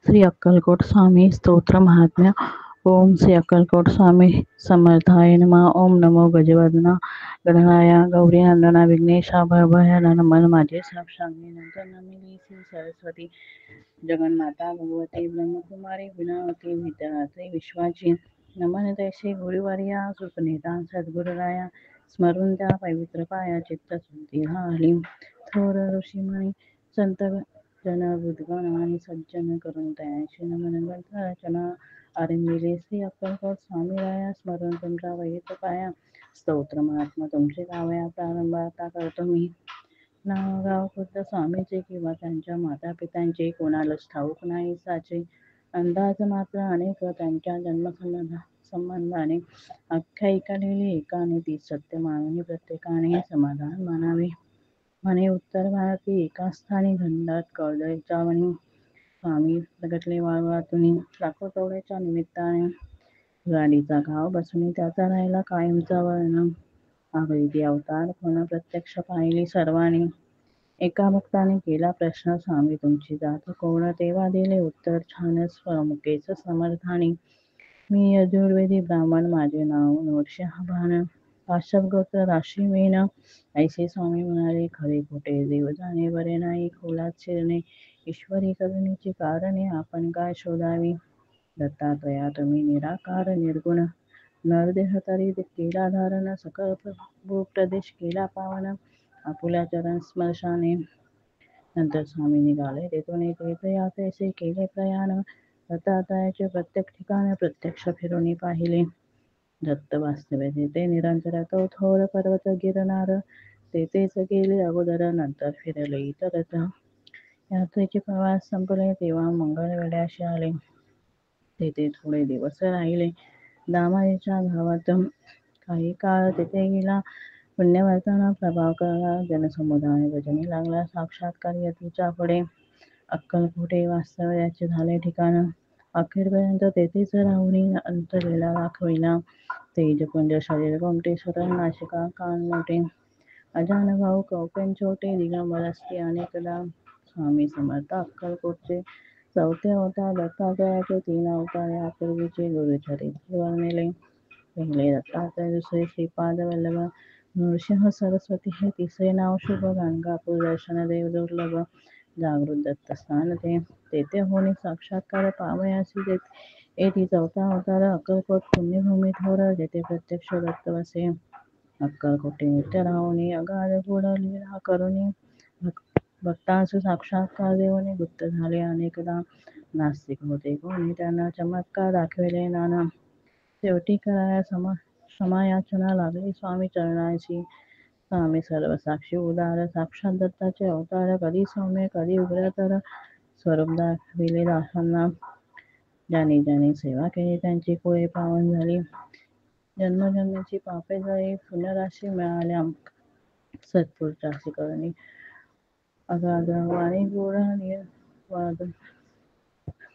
श्री अक्कलकोट स्वामी स्तोत्र महात्म्य. ओम श्री अक्कलकोट स्वामी समर्थाय नमः. ओम नमो गजवदना गणराया गौरी नंदना विघ्नेशा भयभय नमन माझे साक्षांगी नंतर नमिली श्री सरस्वती जगन्माता भगवती ब्रह्मकुमारी विनावती विद्यार्थी विश्वाची नमन तैसे गुरुवर्या सुपनेता सद्गुरुराया स्मरून त्या पवित्र पाया चित्त शुद्धी झाली. थोर ऋषीमुनी संत जन बुद्गण आणि सज्जन करून तयाची नमन ग्रंथ रचना आरंभिले श्री अक्कलकोट स्वामीराया स्मरण तुमचा वैहित पाया स्तोत्र महात्मा तुमचे गावया प्रारंभ आता करतो मी. नाव गाव खुद्द स्वामीचे किंवा त्यांच्या माता पित्यांचे कोणालाच ठाऊक नाही साचे. अंदाज मात्र अनेक त्यांच्या संबंधाने आख्यायिका लिहिली एकाने ती सत्य मानून प्रत्येकाने समाधान मानावे. म्हणे उत्तर भारती एका स्थानी घनदाट कळदळीच्या वनी स्वामी प्रगटले वाळवातून लाखो तोड्याच्या निमित्ताने गाडीचा घाव बसून त्याचा राहिला कायमचा वर्ण. अवैधी अवतार कोण प्रत्यक्ष पाहिली सर्वांनी. एका भक्ताने केला प्रश्न स्वामी तुमची जात कोण तेव्हा दिले उत्तर छान स्वमुखेच समर्थानी. मी यजुर्वेदी ब्राह्मण माझे नाव नोटशे भान काश्यप गोत्र राशी मेन. ऐसे स्वामी म्हणाले खरे खोटे देव जाणे बरे नाही खोलात शिरणे ईश्वरी करुणेची कारणे आपण काय शोधावी. दत्तात्रया तुम्ही निराकार निर्गुण नरदेह तरी केला धारण सकळ भूप्रदेश केला पावन आपुल्या चरण स्मर्शाने. नंतर स्वामी निघाले तेथून तीर्थयात्रेचे केले प्रयाण. दत्तात्रयाचे प्रत्येक ठिकाण प्रत्यक्ष फिरून पाहिले. दत्त वास्तव्य तेथे निरंतर तो थोर पर्वत गिरनार तेथेच गेले अगोदर नंतर फिरले इतरत्र. यात्रेचे प्रवास संपले तेव्हा मंगळवेढ्याशी आले. तेथे थोडे दिवस राहिले. दामाजीच्या गावात काही काळ तेथे गेला. पुण्यवर्तना प्रभाव कळला. जनसमुदाय भजनी लागला. साक्षात्कार यतीच्या पुढे अक्कलकोटे वास्तव्याचे झाले ठिकाण. अखेरपर्यंत तेथेच राहुनी अंतलीला दाखविला. तेजपुंज शरीर गोमटेश्वर नाशिका कान मोठे अजानभाऊ कौपेन छोटे दिगंबर असते अनेकदा. स्वामी समर्थ अक्कलकोटचे चौथे अवतार दत्तात्रयाचे 3 अवतार यापूर्वीचे गुरुचरित्र वर्णिले. पहिले दत्तात्रय दुसरे श्रीपाद वल्लभ नृसिंह सरस्वती हे तिसरे नाव शुभ गाणगापूर दर्शनदेव दुर्लभ जागृत दत्तस्थान तेथे होणे साक्षात्कार पावयासी येथे चौथा अवतार अक्कलकोट पुण्यभूमी थोर जेथे प्रत्यक्ष दत्त वसे. अक्कलकोटे नित्य राहुनी अगाध गूढ लीला करुणी भक्तांस साक्षात्कार देऊन गुप्त झाले अनेकदा. नास्तिक होते कोणी त्यांना चमत्कार दाखविले नाना. शेवटी कराया क्षमायाचना लागली स्वामी चरणाशी. स्वामी सर्व साक्षी उदार साक्षात दत्ताचे अवतार कधी सौम्य कधी उग्र तर स्वरूप दाखविले दासांना. ज्याने ज्याने सेवा केली त्यांची कुळे पावन झाली. जन्मजन्मीची पापे जळी पुण्यराशी मिळाल्या सत्पुरुषाची करणी अगाध वाणी गूढ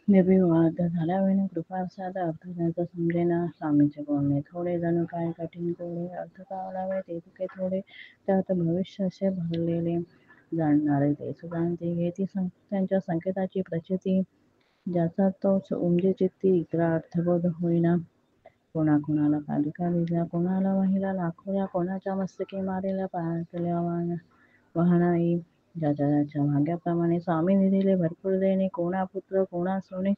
निर्विवाद झाल्याविना कृपाप्रसाद अर्थ त्यांचा समजेना. स्वामीचे बोलणे थोडे जणू काय कठीण कोडे अर्थ काढावे तेथे थोडे त्यात भविष्य असे भरलेले. जाणणारे तेच जाणते घेती त्यांच्या संकेताची प्रचिती ज्याचा तोच उमजे चित्ती इतरा अर्थबोध होईना. कोणाकोणाला पालिका दिल्या कोणाला वाहिला लाखोऱ्या कोणाच्या मस्तकी मारेल्या पायातल्या वाहनाई. ज्याच्या ज्याच्या भाग्याप्रमाणे स्वामीने दिले भरपूर देणे कोणा पुत्र कोणा सोने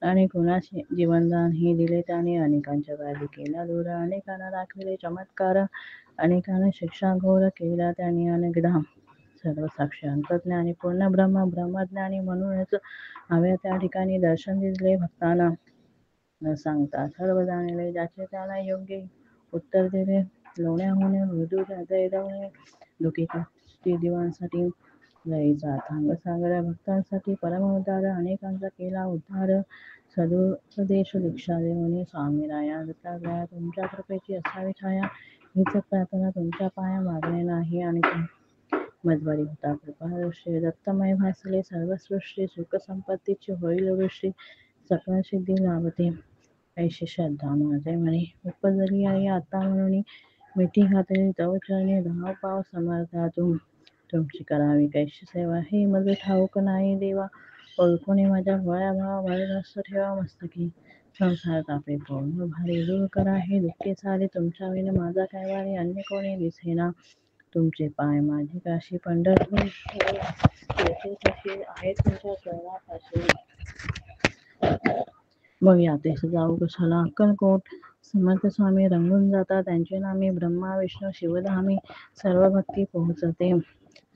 आणि कोणा जीवनदान हे दिले त्याने. अनेकांच्या पालिकेला दूर अनेकांना दाखविले चमत्कार अनेकांना शिक्षा घोर केला त्याने अनेकदा. सर्व साक्षी अंतर्ज्ञानी पूर्ण ब्रह्मज्ञानी म्हणूनच हव्या त्या ठिकाणी दर्शन दिले भक्तांना. न सांगता सर्व जाणले ज्याचे त्याला योग्य उत्तर दिले. लोण्याहून मृदू हृदय दवले दुःखी कष्टी दिवांसाठी लयीचा अथांग सागर भक्तांसाठी परमोद्धार अनेकांचा केला उद्धार. सदुपदेश दीक्षा देऊन स्वामीराया दत्तात्रया तुमच्या कृपेची असावी छाया हीच प्रार्थना तुमच्या पाया मागणे नाही आणखी. मध्वरी होता कृपादृष्टी दत्तमय भासले सर्व सृष्टी सुख संपत्तीची होईल वृष्टी सकळ सिद्धी लाभते ऐशी श्रद्धा माझे म्हणे. उपजली आई आता म्हणून मिठी घातली तव चरणी धाव पाव समर्था तुमची करावी कैशी सेवा हे मज ठाऊक नाही देवा. ओळखून माझ्या भोळ्या भावा भरदस्त ठेवा मस्तकी. संसारात आपले पूर्ण भारी दूर करा हे दुःखे सारे तुमच्या विना माझा काय वारी अन्य कोणी दिसेना. तुमचे पाय माझी काशी पंढरपूर येथे तशी आहे तुमच्या चरणापाशी. मग यातेस जाऊ कशाला अक्कलकोट. समर्थ स्वामी रंगून जातात त्यांचे नामी ब्रह्मा विष्णू शिवधामी सर्व भक्ती पोहोचते.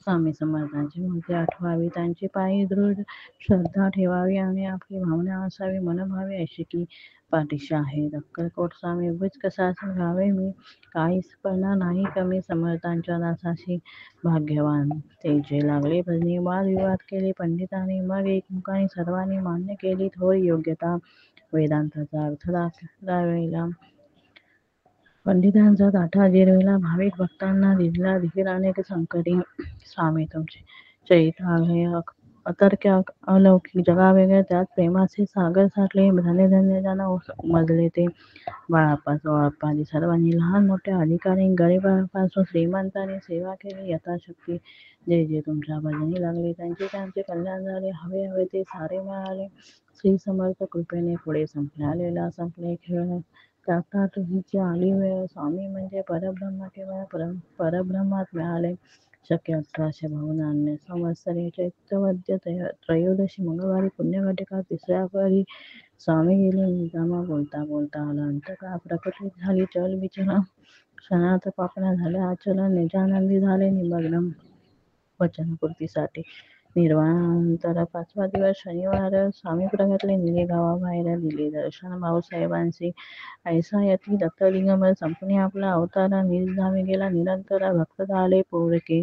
स्वामी समर्थांची मूर्ती आठवावी त्यांची पायी दृढ श्रद्धा ठेवावी आणि आपली भावना असावी मनभावी अशी की पाठीशी आहे अक्कलकोट स्वामी उगीच कसाच घावे मी काही पडणार नाही कमी समर्थांच्या दासाशी. भाग्यवान ते जे लागले भजनी वादविवाद केले पंडितांनी मग एकमुखाने सर्वांनी मान्य केली थोर योग्यता. वेदांताचा अर्थ दाखविला पंडितांचा ताठा जिरविला भाविक भक्तांना दिला धीर अनेक संकटी. स्वामी तुमचे चरित्र अतर्क्य अलौकिक जगावेगळे त्यात प्रेमाचे सागर साठले धन्य धन्य ज्यांना उमजले ते. बाळापासून सर्वांनी लहान मोठ्या अधिकारी गरिबापासून श्रीमंतांनी सेवा केली यथाशक्ती. जे जे तुमच्या भजनी लागले त्यांचे त्यांचे कल्याण झाले हवे हवे ते सारे मिळाले. श्री समर्थ कृपेने पुढे संपला संपले खेळ. त्याता तुझीची आली वेळ स्वामी म्हणजे परब्रह्म केवळ परब्रह्मात मिळाले. शक्य 1800 भवनान्य संवत्सरे चैत्रवद्य त्रयोदशी मंगळवारी पुण्यघटिका तिसऱ्या परी स्वामी गेले निजामा बोलता बोलता आला अंतका प्रकटित झाली चल विचल क्षणात पापण्या झाल्या आचलन निजानंदी झाले निमग्न वचनपूर्तीसाठी. निर्वाणानंतर 5वा दिवस शनिवार स्वामी प्रगटले निले गावाबाहेर दिले दर्शन भाऊसाहेबांचे. ऐसा यती दत्त दिगंबर संपणे आपला अवतार निर्धामी गेला निरंतर भक्त झाले पोरके.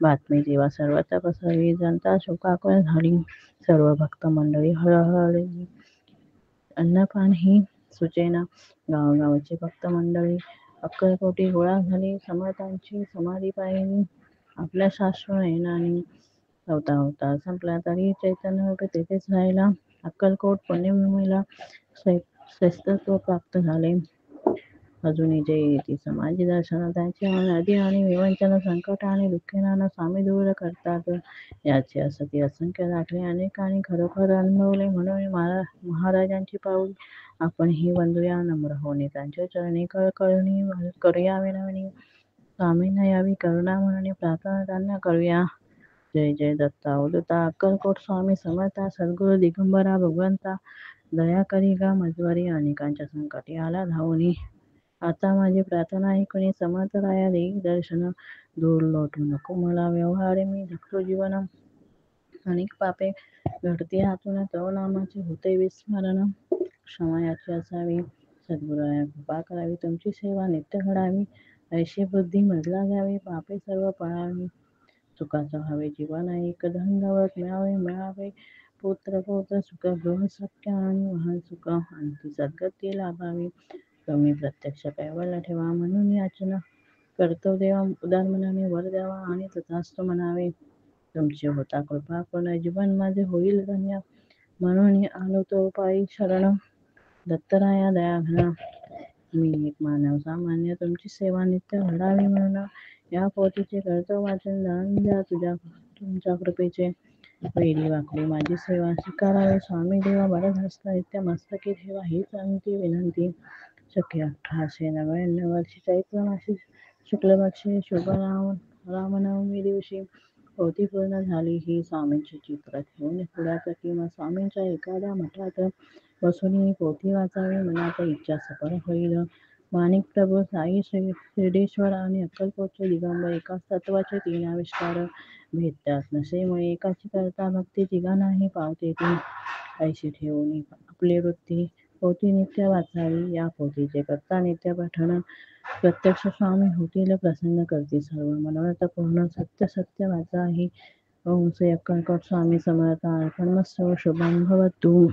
बातमी जेव्हा सर्वत्र पसरली जनता शोकाकुळ झाली. सर्व भक्त मंडळी हळहळली. अन्नपान ही सुचेना. गावोगावची भक्त मंडळी अक्कलकोटी गोळा झाली. समर्थांची समाधी पाहिली आपल्या साश्रू नयनांनी. होता होता संपला तरी चैतन्यरूपी तेथेच राहिला. अक्कलकोट पुण्यभूमीला श्रेष्ठत्व प्राप्त झाले. अजूनही जे येती समाधी दर्शन त्यांची नदी आणि विवंचन संकट आणि दुःखेना स्वामी दूर करतात. याचे असती असंख्य दाखले अनेकांनी खरोखर अनुभवले म्हणून महाराजांची पाऊल आपण ही वंदूया नम्र होणे त्यांच्या चरणी कळकळून करूया विनवणी. स्वामींना यावी करुणा म्हणून प्रार्थना त्यांना करूया. जय जय दत्ता अवधूता अक्कलकोट स्वामी समर्था सद्गुरू दिगंबरा भगवंता दया करी गा मजवरी अनेकांच्या संकटी आला धावूनी. आता माझी प्रार्थना ऐकून समर्थराया देई दर्शन. दूर लोटू नको मला व्यवहार मी जगतो जीवन. अनेक पापे घडती हातून तव नामाचे होते विस्मरण. क्षमा याची असावी सद्गुराया कृपा करावी तुमची सेवा नित्य घडावी. ऐशी बुद्धी मजला घ्यावी पापे सर्व पळावी. सुखाचं हवे जीवन एक धनदौलत मिळावे पुत्र पौत्र सुख गृह सत्य आणि वाहन सुख अंती सद्गती लाभावी. तुम्ही प्रत्यक्ष कैवल्य ठेवा म्हणून याचना करतो देवा उदार मनाने वर द्यावा आणि तथास्तु म्हणावे. तुमची होता कृपा पूर्ण जीवन माझे होईल धन्य म्हणून आलो तो पायी शरण. दत्तराया दया घना मी एक मानव सामान्य तुमची सेवा नित्य घडावी म्हणून या पोथीचे करतो वाचन जाणून द्या तुमच्या कृपेचे. वेडी वाकडी माझी सेवा स्वीकारावी स्वामी देवा बरदहस्त नित्य मस्तकी ठेवा हीच अंती विनंती. शक्य 1899 वर्षी चैत्र मासी शुक्ल पक्षी शुभ रामनवमी दिवशी पोथी पूर्ण झाली. ही स्वामींची चित्र ठेवून पुढ्यात किंवा स्वामींच्या एखाद्या मठात बसून ही पोथी वाचावी मनात इच्छा सफल होईल. माणिक प्रभू साई शिर्डेश्वर आणि अक्कलकोटचे दिगंबर एकाच तत्वाचे 3 आविष्कार भेटतात नशेमुळे एकाची करता भक्ती तिघांनाही पावते ती. ऐशी ठेवून आपली वृत्ती पोथी नित्य वाचावी. या पोथीचे करता नित्य पठण प्रत्यक्ष स्वामी होतील प्रसन्न करतील सर्व मनोरथ पूर्ण. सत्य सत्य वाचा ही. ओम श्री अक्कलकोट स्वामी समर्थ अर्पणमस्तु शुभं भवतु.